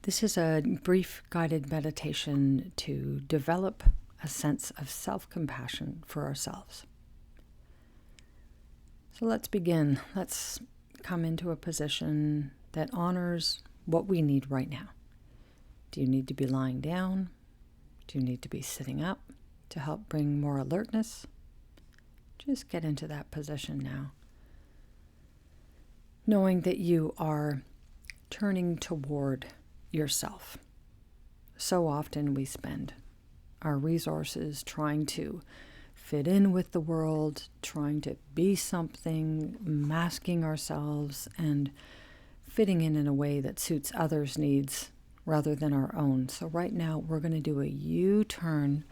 This is a brief guided meditation to develop a sense of self-compassion for ourselves. So let's begin. Let's come into a position that honors what we need right now. Do you need to be lying down? Do you need to be sitting up to help bring more alertness? Just get into that position now, knowing that you are turning toward yourself. So often we spend our resources trying to fit in with the world, trying to be something, masking ourselves, and fitting in a way that suits others' needs rather than our own. So right now we're going to do a U-turn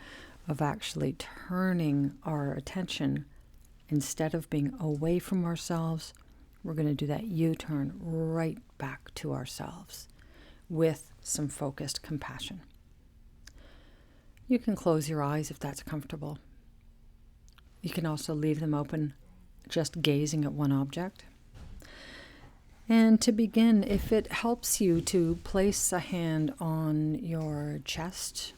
of actually turning our attention. Instead of being away from ourselves, we're going to do that U-turn right back to ourselves with some focused compassion. You can close your eyes if that's comfortable. You can also leave them open, just gazing at one object. And to begin, if it helps you to place a hand on your chest,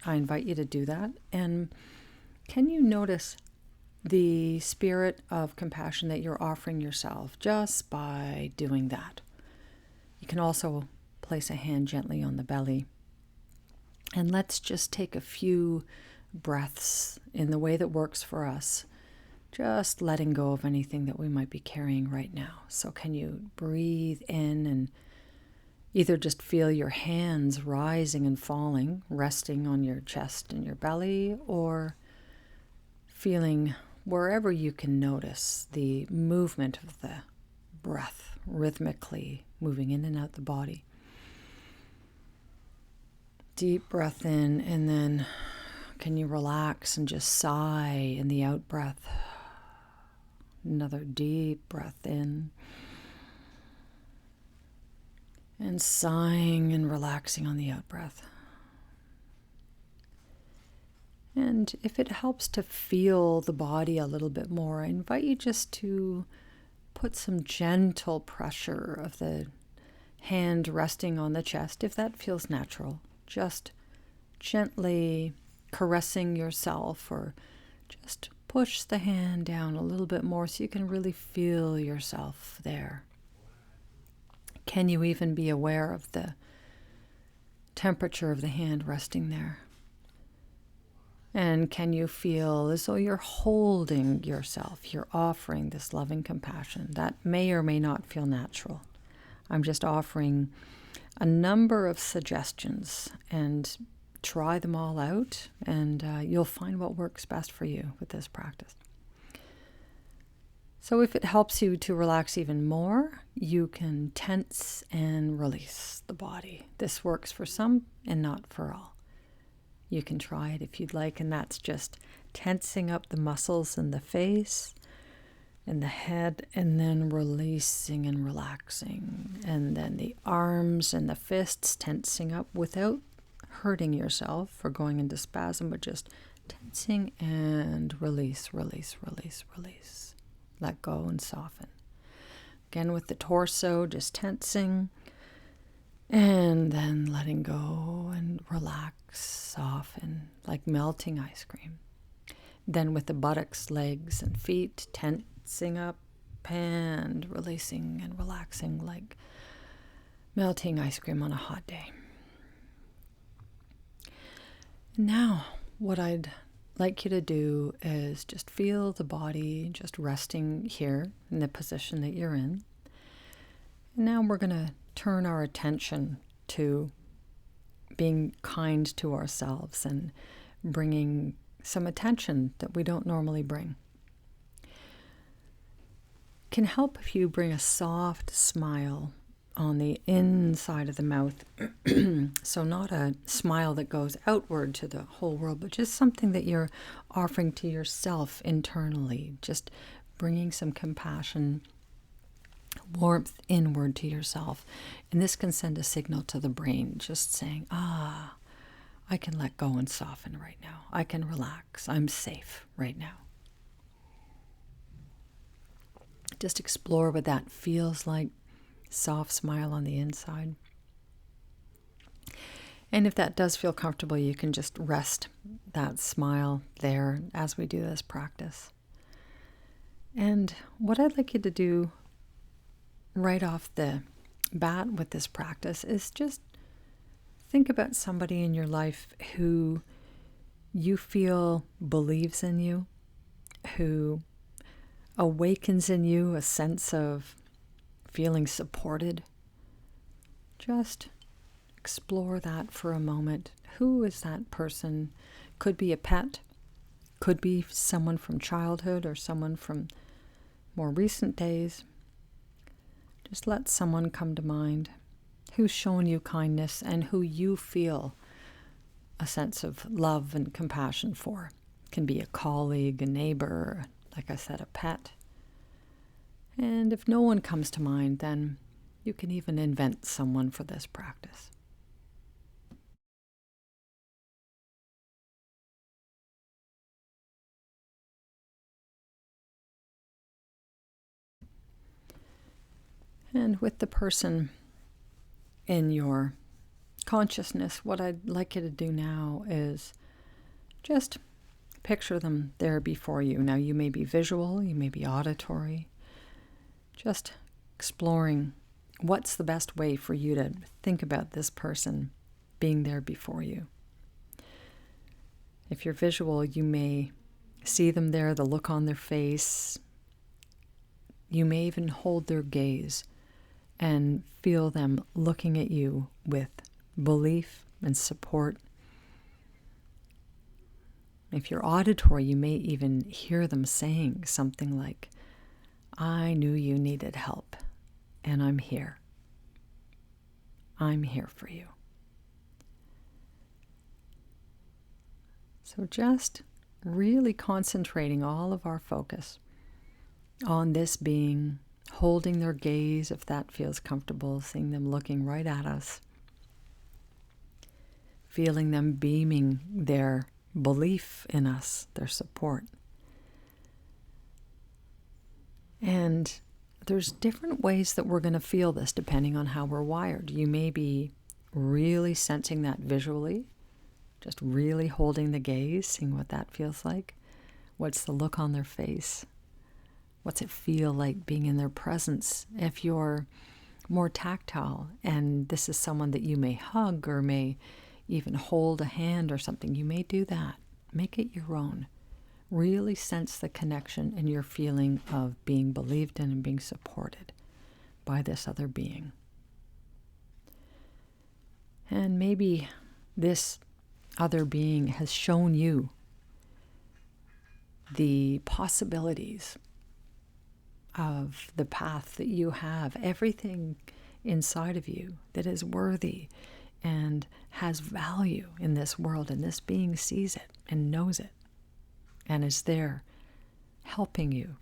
I invite you to do that. And can you notice the spirit of compassion that you're offering yourself just by doing that? You can also place a hand gently on the belly. And let's just take a few breaths in the way that works for us, just letting go of anything that we might be carrying right now. So can you breathe in and either just feel your hands rising and falling, resting on your chest and your belly, or feeling wherever you can notice the movement of the breath rhythmically moving in and out the body. Deep breath in, and then can you relax and just sigh in the out breath? Another deep breath in. And sighing and relaxing on the out breath. And if it helps to feel the body a little bit more, I invite you just to put some gentle pressure of the hand resting on the chest, if that feels natural. Just gently caressing yourself, or just push the hand down a little bit more so you can really feel yourself there. Can you even be aware of the temperature of the hand resting there? And can you feel as though you're holding yourself, you're offering this loving compassion? That may or may not feel natural. I'm just offering a number of suggestions, and try them all out, and you'll find what works best for you with this practice. So if it helps you to relax even more, you can tense and release the body. This works for some and not for all. You can try it if you'd like, and that's just tensing up the muscles in the face and the head, and then releasing and relaxing. And then the arms and the fists tensing up without hurting yourself or going into spasm, but just tensing and release, release, release, release. Let go and soften. Again with the torso, just tensing and then letting go and relax, soften, like melting ice cream. Then with the buttocks, legs, and feet, tensing up and releasing and relaxing like melting ice cream on a hot day. Now, what I'd like you to do is just feel the body just resting here in the position that you're in. And now we're going to turn our attention to being kind to ourselves and bringing some attention that we don't normally bring. It can help if you bring a soft smile on the inside of the mouth. So not a smile that goes outward to the whole world, but just something that you're offering to yourself internally, just bringing some compassion, warmth inward to yourself. And this can send a signal to the brain, just saying, I can let go and soften right now. I can relax. I'm safe right now. Just explore what that feels like. Soft smile on the inside. And if that does feel comfortable, you can just rest that smile there as we do this practice. And what I'd like you to do right off the bat with this practice is just think about somebody in your life who you feel believes in you, who awakens in you a sense of feeling supported. Just explore that for a moment. Who is that person? Could be a pet, could be someone from childhood or someone from more recent days. Just let someone come to mind who's shown you kindness and who you feel a sense of love and compassion for. It can be a colleague, a neighbor, like I said, a pet. And if no one comes to mind, then you can even invent someone for this practice. And with the person in your consciousness, what I'd like you to do now is just picture them there before you. Now, you may be visual, you may be auditory. Just exploring what's the best way for you to think about this person being there before you. If you're visual, you may see them there, the look on their face. You may even hold their gaze and feel them looking at you with belief and support. If you're auditory, you may even hear them saying something like, "I knew you needed help, and I'm here. I'm here for you." So just really concentrating all of our focus on this being, holding their gaze if that feels comfortable, seeing them looking right at us, feeling them beaming their belief in us, their support. And there's different ways that we're going to feel this depending on how we're wired. You may be really sensing that visually, just really holding the gaze, seeing what that feels like. What's the look on their face? What's it feel like being in their presence? If you're more tactile and this is someone that you may hug or may even hold a hand or something, you may do that. Make it your own. Really sense the connection and your feeling of being believed in and being supported by this other being. And maybe this other being has shown you the possibilities of the path that you have, everything inside of you that is worthy and has value in this world, and this being sees it and knows it and is there helping you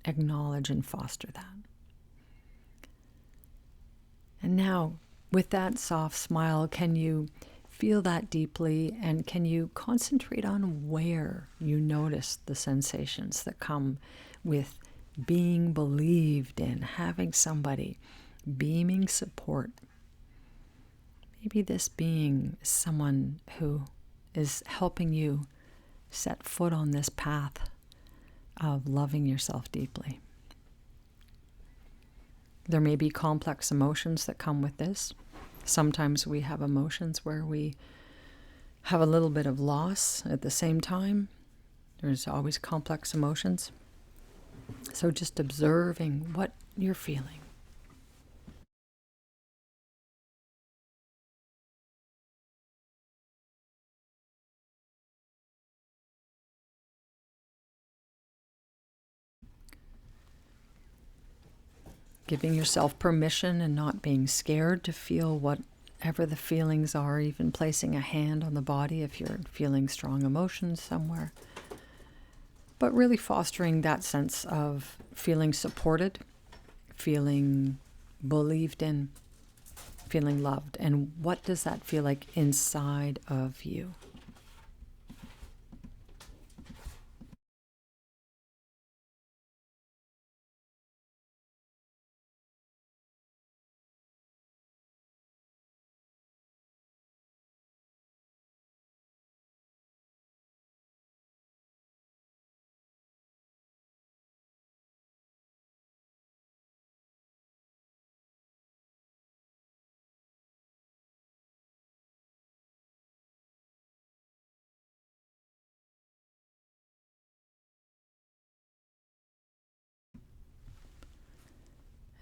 acknowledge and foster that. And now, with that soft smile, can you feel that deeply, and can you concentrate on where you notice the sensations that come with being believed in, having somebody beaming support? Maybe this being is someone who is helping you set foot on this path of loving yourself deeply. There may be complex emotions that come with this. Sometimes we have emotions where we have a little bit of loss at the same time. There's always complex emotions. So just observing what you're feeling. Giving yourself permission and not being scared to feel whatever the feelings are, even placing a hand on the body if you're feeling strong emotions somewhere. But really fostering that sense of feeling supported, feeling believed in, feeling loved. And what does that feel like inside of you?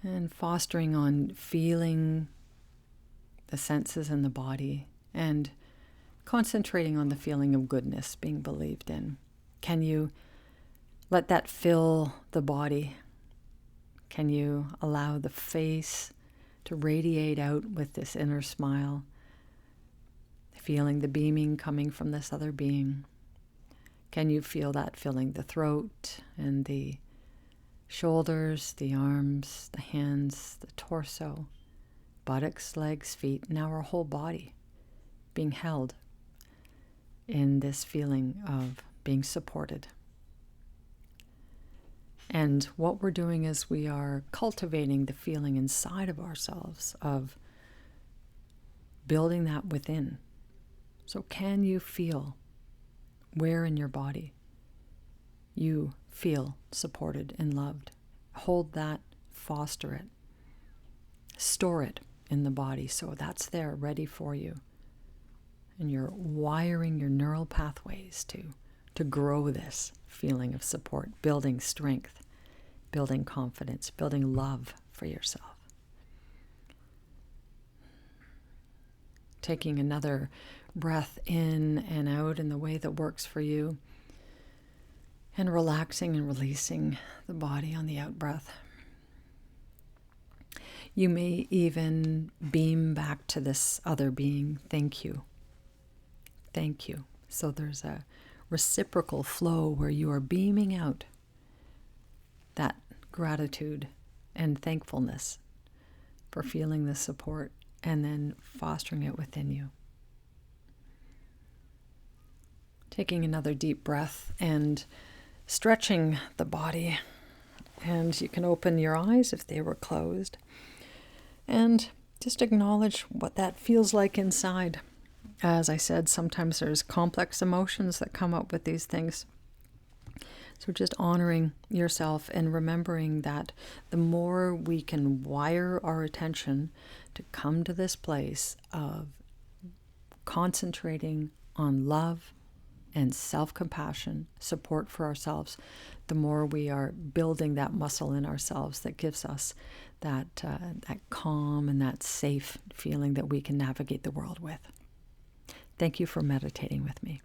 And fostering on feeling the senses in the body and concentrating on the feeling of goodness being believed in. Can you let that fill the body? Can you allow the face to radiate out with this inner smile, feeling the beaming coming from this other being? Can you feel that filling the throat and the shoulders, the arms, the hands, the torso, buttocks, legs, feet, now our whole body being held in this feeling of being supported? And what we're doing is we are cultivating the feeling inside of ourselves of building that within. So can you feel where in your body you feel supported and loved? Hold that, foster it, store it in the body so that's there ready for you. And you're wiring your neural pathways to grow this feeling of support, building strength, building confidence, building love for yourself. Taking another breath in and out in the way that works for you, and relaxing and releasing the body on the out breath. You may even beam back to this other being, thank you. Thank you. So there's a reciprocal flow where you are beaming out that gratitude and thankfulness for feeling the support and then fostering it within you. Taking another deep breath and stretching the body. And you can open your eyes if they were closed. And just acknowledge what that feels like inside. As I said, sometimes there's complex emotions that come up with these things. So just honoring yourself and remembering that the more we can wire our attention to come to this place of concentrating on love and self-compassion, support for ourselves, the more we are building that muscle in ourselves that gives us that calm and that safe feeling that we can navigate the world with. Thank you for meditating with me.